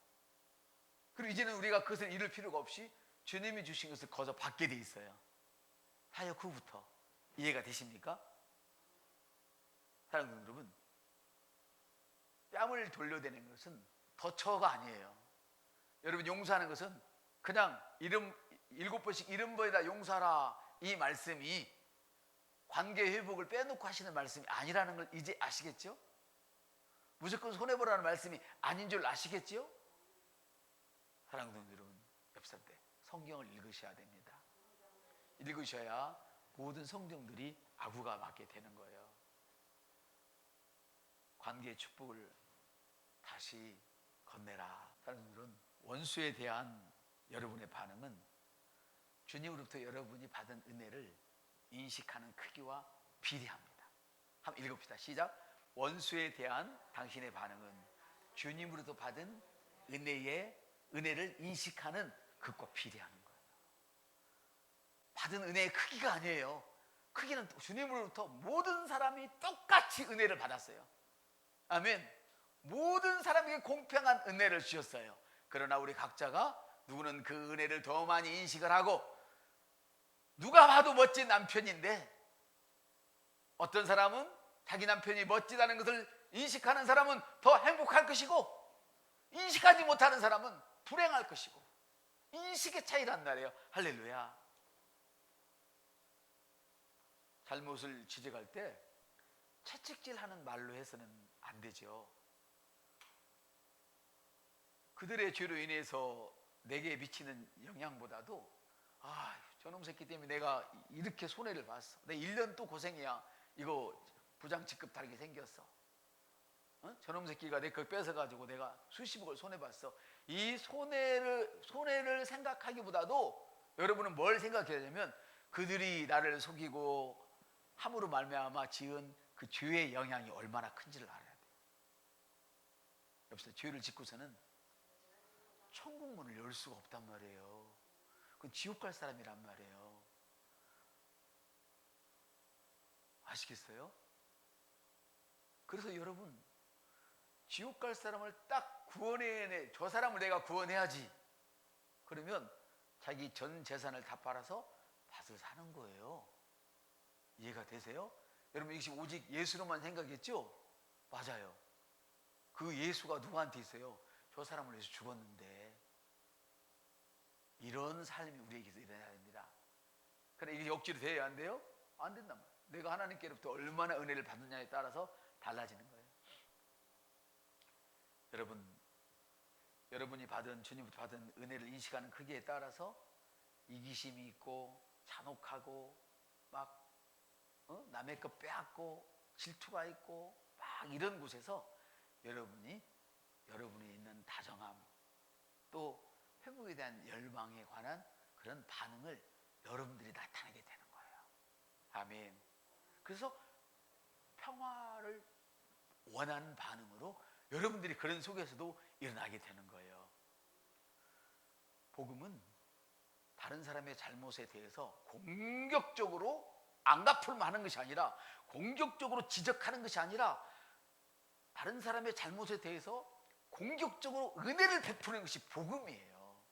그리고 이제는 우리가 그것을 이룰 필요가 없이 주님이 주신 것을 거저 받게 돼 있어요. 사역 후부터. 이해가 되십니까? 사랑하는 여러분, 뺨을 돌려대는 것은 덫처가 아니에요. 여러분, 용서하는 것은 그냥 7번씩 70번이나 용서하라, 이 말씀이 관계 회복을 빼놓고 하시는 말씀이 아니라는 걸 이제 아시겠죠? 무조건 손해보라는 말씀이 아닌 줄 아시겠죠? 사랑하는 여러분, 옆 사람들 성경을 읽으셔야 됩니다. 읽으셔야 모든 성경들이 아구가 맞게 되는 거예요. 관계의 축복을 다시 건네라. 사랑하는 여러분, 원수에 대한 여러분의 반응은 주님으로부터 여러분이 받은 은혜를 인식하는 크기와 비례합니다. 한번 읽읍시다. 시작. 원수에 대한 당신의 반응은 주님으로부터 받은 은혜를 인식하는 그것과 비례하는 거예요. 받은 은혜의 크기가 아니에요. 크기는 주님으로부터 모든 사람이 똑같이 은혜를 받았어요. 아멘. 모든 사람에게 공평한 은혜를 주셨어요. 그러나 우리 각자가 누구는 그 은혜를 더 많이 인식을 하고, 누가 봐도 멋진 남편인데 어떤 사람은 자기 남편이 멋지다는 것을 인식하는 사람은 더 행복할 것이고, 인식하지 못하는 사람은 불행할 것이고, 인식의 차이란 말이에요. 할렐루야. 잘못을 지적할 때 채찍질하는 말로 해서는 안 되죠. 그들의 죄로 인해서 내게 미치는 영향보다도, 저놈 새끼 때문에 내가 이렇게 손해를 봤어. 내 1년 또 고생이야. 이거 부장 직급 달게 생겼어. 저놈 새끼가 내 걸 뺏어가지고 내가 수십억을 손해봤어. 이 손해를 생각하기보다도 여러분은 뭘 생각해야 되냐면, 그들이 나를 속이고 함으로 말미암아 지은 그 죄의 영향이 얼마나 큰지를 알아야 돼요. 여기서 죄를 짓고서는 천국문을 열 수가 없단 말이에요. 그건 지옥 갈 사람이란 말이에요. 아시겠어요? 그래서 여러분, 지옥 갈 사람을 딱 구원해내, 저 사람을 내가 구원해야지. 그러면 자기 전 재산을 다 팔아서 밭을 사는 거예요. 이해가 되세요? 여러분, 이것이 오직 예수로만 생각했죠? 맞아요. 그 예수가 누구한테 있어요? 저 사람을 위해서 죽었는데. 이런 삶이 우리에게서 일어나야 됩니다. 그래, 이게 억지로 돼야 안 돼요? 안 된단 말이에요. 내가 하나님께로부터 얼마나 은혜를 받느냐에 따라서 달라지는 거예요. 여러분이 주님부터 받은 은혜를 인식하는 크기에 따라서 이기심이 있고 잔혹하고 막 남의 것 빼앗고 질투가 있고 막 이런 곳에서 여러분이 있는 다정함, 또 회복에 대한 열망에 관한 그런 반응을 여러분들이 나타내게 되는 거예요. 아멘. 그래서 평화를 원하는 반응으로 여러분들이 그런 속에서도 일어나게 되는 거예요. 복음은 다른 사람의 잘못에 대해서 공격적으로 안갚을만 하는 것이 아니라, 공격적으로 지적하는 것이 아니라, 다른 사람의 잘못에 대해서 공격적으로 은혜를 베푸는 것이 복음이에요.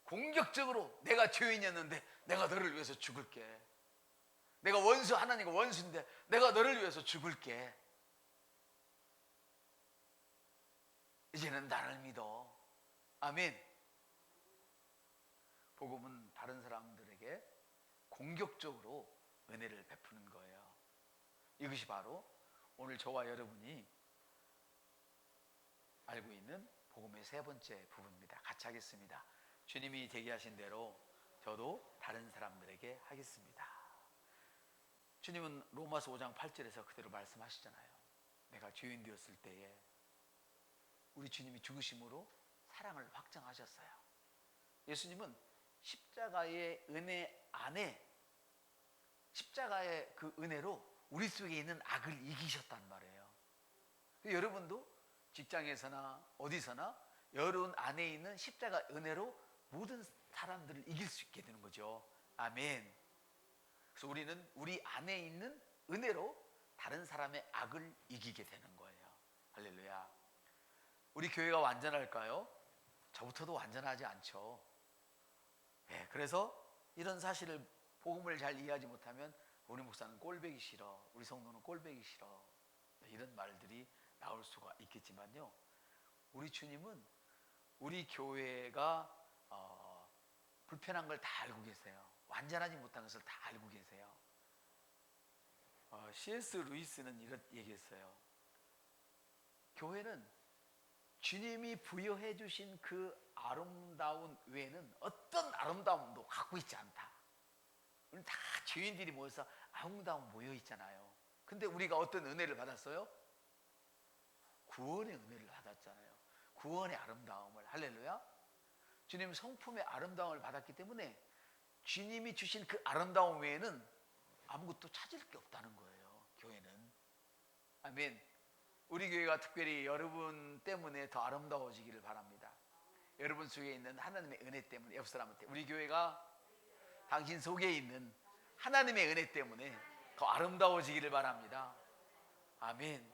공격적으로 내가 죄인이었는데 내가 너를 위해서 죽을게. 내가 하나님과 원수인데 내가 너를 위해서 죽을게. 이제는 나를 믿어. 아멘. 복음은 다른 사람들에게 공격적으로 은혜를 베푸는 거예요. 이것이 바로 오늘 저와 여러분이 알고 있는 복음의 세 번째 부분입니다. 같이 하겠습니다. 주님이 제기하신 대로 저도 다른 사람들에게 하겠습니다. 주님은 로마서 5장 8절에서 그대로 말씀하시잖아요. 내가 죄인 되었을 때에 우리 주님이 죽으심으로 사랑을 확증하셨어요. 예수님은 십자가의 은혜 안에, 십자가의 그 은혜로 우리 속에 있는 악을 이기셨단 말이에요. 여러분도 직장에서나 어디서나 여러분 안에 있는 십자가 은혜로 모든 사람들을 이길 수 있게 되는 거죠. 아멘. 그래서 우리는 우리 안에 있는 은혜로 다른 사람의 악을 이기게 되는 거예요. 할렐루야. 우리 교회가 완전할까요? 저부터도 완전하지 않죠. 네, 그래서 이런 사실을, 복음을 잘 이해하지 못하면 우리 목사는 꼴배기 싫어, 우리 성도는 꼴배기 싫어, 이런 말들이 나올 수가 있겠지만요, 우리 주님은 우리 교회가 불편한 걸 다 알고 계세요. 완전하지 못한 것을 다 알고 계세요. C.S. 루이스는 이렇게 얘기했어요. 교회는 주님이 부여해 주신 그 아름다운 외에는 어떤 아름다움도 갖고 있지 않다. 우리 다 죄인들이 모여서 아름다움 모여 있잖아요. 근데 우리가 어떤 은혜를 받았어요? 구원의 은혜를 받았잖아요. 구원의 아름다움을. 할렐루야. 주님 성품의 아름다움을 받았기 때문에 주님이 주신 그 아름다움 외에는 아무것도 찾을 게 없다는 거예요. 교회는. 아멘. 우리 교회가 특별히 여러분 때문에 더 아름다워지기를 바랍니다. 여러분 속에 있는 하나님의 은혜 때문에, 옆 사람한테 우리 교회가 당신 속에 있는 하나님의 은혜 때문에 더 아름다워지기를 바랍니다. 아멘.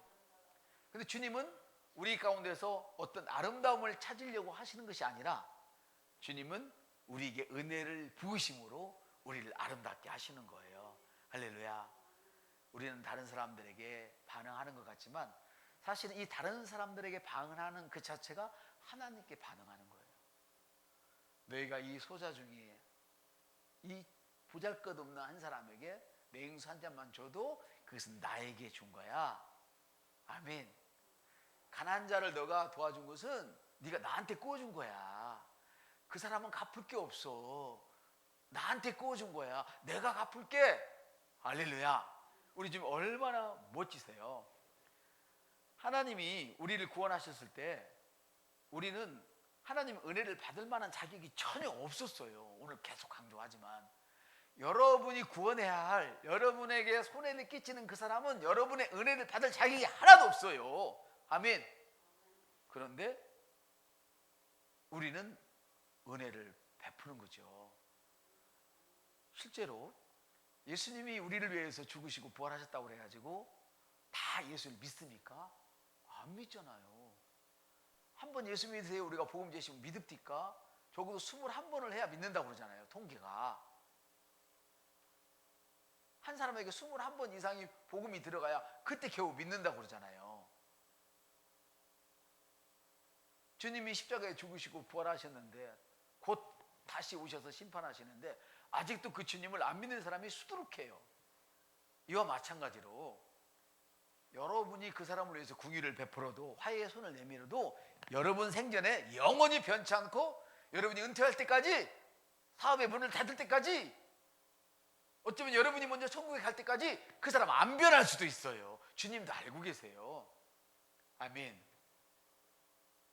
근데 주님은 우리 가운데서 어떤 아름다움을 찾으려고 하시는 것이 아니라 주님은 우리에게 은혜를 부으심으로 우리를 아름답게 하시는 거예요. 할렐루야. 우리는 다른 사람들에게 반응하는 것 같지만 사실은 이 다른 사람들에게 반응하는 그 자체가 하나님께 반응하는 거예요. 너희가 이 소자 중에 이 보잘것없는 한 사람에게 냉수 한 잔만 줘도 그것은 나에게 준 거야. 아멘. 가난한 자를 너가 도와준 것은 네가 나한테 구워준 거야. 그 사람은 갚을 게 없어. 나한테 구워준 거야. 내가 갚을게. 할렐루야. 우리 지금 얼마나 멋지세요. 하나님이 우리를 구원하셨을 때 우리는 하나님 은혜를 받을 만한 자격이 전혀 없었어요. 오늘 계속 강조하지만 여러분이 구원해야 할, 여러분에게 손해를 끼치는 그 사람은 여러분의 은혜를 받을 자격이 하나도 없어요. 아멘. 그런데 우리는 은혜를 베푸는 거죠. 실제로 예수님이 우리를 위해서 죽으시고 부활하셨다고 그래가지고 다 예수를 믿습니까? 안 믿잖아요. 한 번 예수 믿으세요 우리가 복음 제시면 믿읍니까? 적어도 21번을 해야 믿는다고 그러잖아요. 통계가. 한 사람에게 21번 이상이 복음이 들어가야 그때 겨우 믿는다고 그러잖아요. 주님이 십자가에 죽으시고 부활하셨는데 곧 다시 오셔서 심판하시는데 아직도 그 주님을 안 믿는 사람이 수두룩해요. 이와 마찬가지로 여러분이 그 사람을 위해서 궁유를 베풀어도, 화해의 손을 내밀어도 여러분 생전에 영원히 변치 않고 여러분이 은퇴할 때까지, 사업의 문을 닫을 때까지, 어쩌면 여러분이 먼저 천국에 갈 때까지 그 사람 안 변할 수도 있어요. 주님도 알고 계세요. 아멘.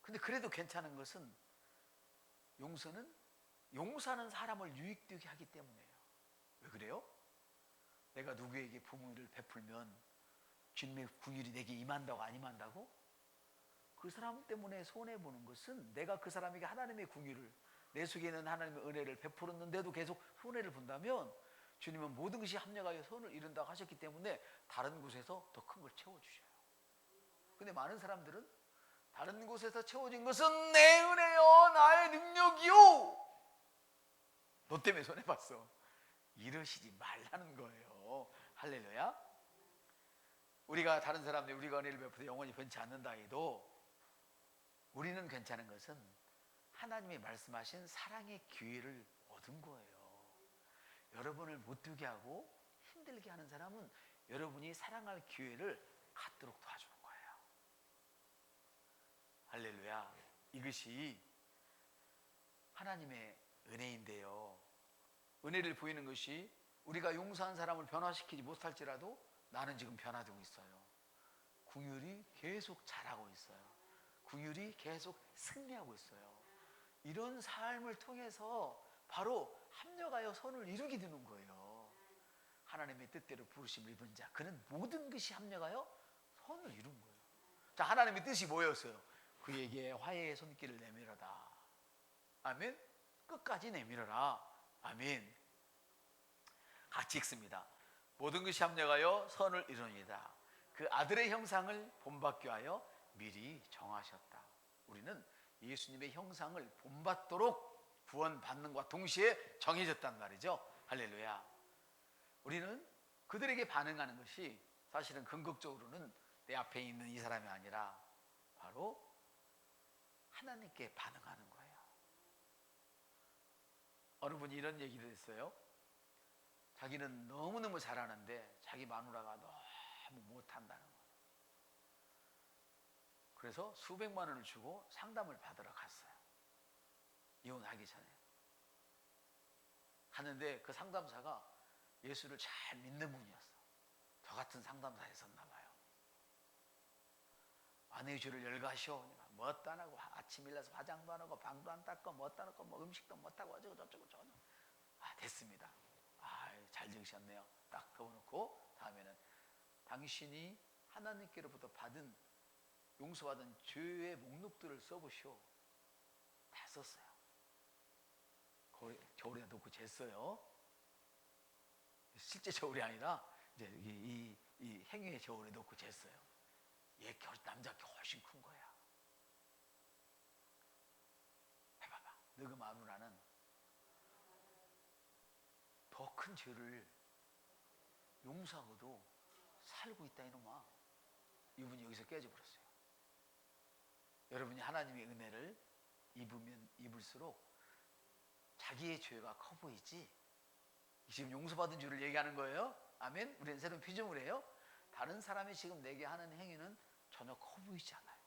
근데 그래도 괜찮은 것은 용서는 용서하는 사람을 유익되게 하기 때문이에요. 왜 그래요? 내가 누구에게 궁유를 베풀면 주님의 궁율이 내게 임한다고 안 임한다고? 그 사람 때문에 손해보는 것은 내가 그 사람에게 하나님의 궁율을, 내 속에 있는 하나님의 은혜를 베풀었는데도 계속 손해를 본다면 주님은 모든 것이 합력하여 선을 이룬다고 하셨기 때문에 다른 곳에서 더 큰 걸 채워주셔요. 근데 많은 사람들은 다른 곳에서 채워진 것은 내 은혜요, 나의 능력이요, 너 때문에 손해봤어, 이러시지 말라는 거예요. 할렐루야. 우리가 다른 사람들이 우리가 은혜를 베풀어 영원히 변치 않는다 해도 우리는 괜찮은 것은 하나님이 말씀하신 사랑의 기회를 얻은 거예요. 여러분을 못 되게 하고 힘들게 하는 사람은 여러분이 사랑할 기회를 갖도록 도와주는 거예요. 할렐루야. 이것이 하나님의 은혜인데요. 은혜를 보이는 것이 우리가 용서한 사람을 변화시키지 못할지라도 나는 지금 변화되고 있어요. 긍휼이 계속 자라고 있어요. 긍휼이 계속 승리하고 있어요. 이런 삶을 통해서 바로 합력하여 선을 이루게 되는 거예요. 하나님의 뜻대로 부르심을 입은 자, 그는 모든 것이 합력하여 선을 이룬 거예요. 자, 하나님의 뜻이 뭐였어요? 그에게 화해의 손길을 내밀어라. 아멘. 끝까지 내밀어라. 아멘. 같이 읽습니다. 모든 것이 합력하여 선을 이루니이다. 그 아들의 형상을 본받게 하여 미리 정하셨다. 우리는 예수님의 형상을 본받도록 구원받는 것과 동시에 정해졌단 말이죠. 할렐루야. 우리는 그들에게 반응하는 것이 사실은 궁극적으로는 내 앞에 있는 이 사람이 아니라 바로 하나님께 반응하는 거예요. 어느 분이 이런 얘기를 했어요. 자기는 너무너무 잘하는데 자기 마누라가 너무 못한다는 거예요. 그래서 수백만 원을 주고 상담을 받으러 갔어요. 이혼하기 전에. 갔는데 그 상담사가 예수를 잘 믿는 분이었어. 저 같은 상담사에 있었나 봐요. 아내의 죄를 열가시오. 뭣도 안 하고 아침 일어나서 화장도 안 하고 방도 안 닦고 뭣도 안 하고 뭐 음식도 못하고 어쩌고 저쩌고 저쩌고. 됐습니다. 잘 적으셨네요. 딱 적어놓고 다음에는 당신이 하나님께로부터 받은 용서받은 죄의 목록들을 써보시오. 다 썼어요. 저울에 놓고 쟀어요. 실제 저울이 아니라 이제 이 행위의 저울에 놓고 쟀어요. 얘 남자 훨씬 큰 거야. 해봐봐. 너그 마누라는 더 큰 죄를 용서하고도 살고 있다 이놈아. 이분이 여기서 깨져버렸어요. 여러분이 하나님의 은혜를 입으면 입을수록 자기의 죄가 커 보이지. 지금 용서받은 죄를 얘기하는 거예요. 아멘. 우리는 새로운 피조물이에요. 다른 사람이 지금 내게 하는 행위는 전혀 커 보이지 않아요.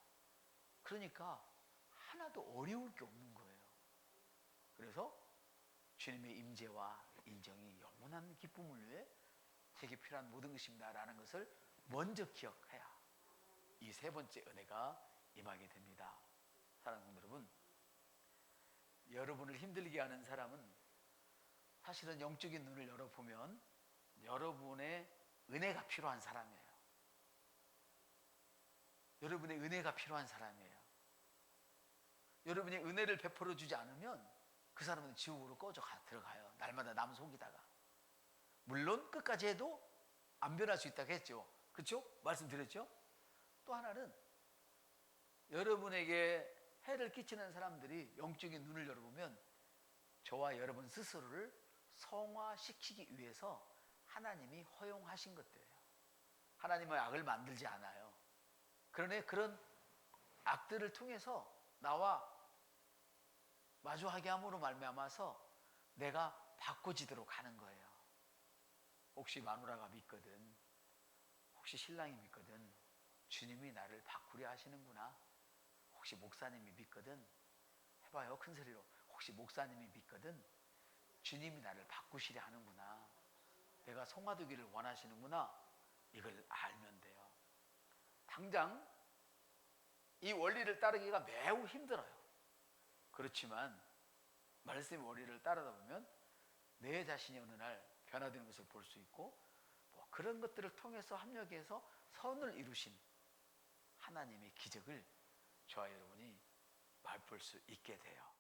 그러니까 하나도 어려울 게 없는 거예요. 그래서 주님의 임재와 인정이 영원한 기쁨을 위해 제게 필요한 모든 것입니다 라는 것을 먼저 기억해야 이 세 번째 은혜가 임하게 됩니다. 사랑하는 여러분, 여러분을 힘들게 하는 사람은 사실은 영적인 눈을 열어보면 여러분의 은혜가 필요한 사람이에요. 여러분의 은혜가 필요한 사람이에요. 여러분이 은혜를 베풀어 주지 않으면 그 사람은 지옥으로 꺼져 들어가요. 날마다 남 속이다가. 물론 끝까지 해도 안 변할 수 있다고 했죠. 그렇죠? 말씀드렸죠? 또 하나는 여러분에게 해를 끼치는 사람들이 영적인 눈을 열어보면 저와 여러분 스스로를 성화시키기 위해서 하나님이 허용하신 것들이에요. 하나님은 악을 만들지 않아요. 그러니 그런 악들을 통해서 나와 마주하게 함으로 말미암아서 내가 바꿔지도록 하는 거예요. 혹시 마누라가 믿거든, 혹시 신랑이 믿거든, 주님이 나를 바꾸려 하시는구나. 혹시 목사님이 믿거든, 해봐요. 큰 소리로. 혹시 목사님이 믿거든, 주님이 나를 바꾸시려 하는구나. 내가 성화되기를 원하시는구나. 이걸 알면 돼요. 당장 이 원리를 따르기가 매우 힘들어요. 그렇지만 말씀의 원리를 따르다 보면 내 자신이 어느 날 변화되는 것을 볼 수 있고, 뭐 그런 것들을 통해서 합력해서 선을 이루신 하나님의 기적을 저와 여러분이 맛볼 수 있게 돼요.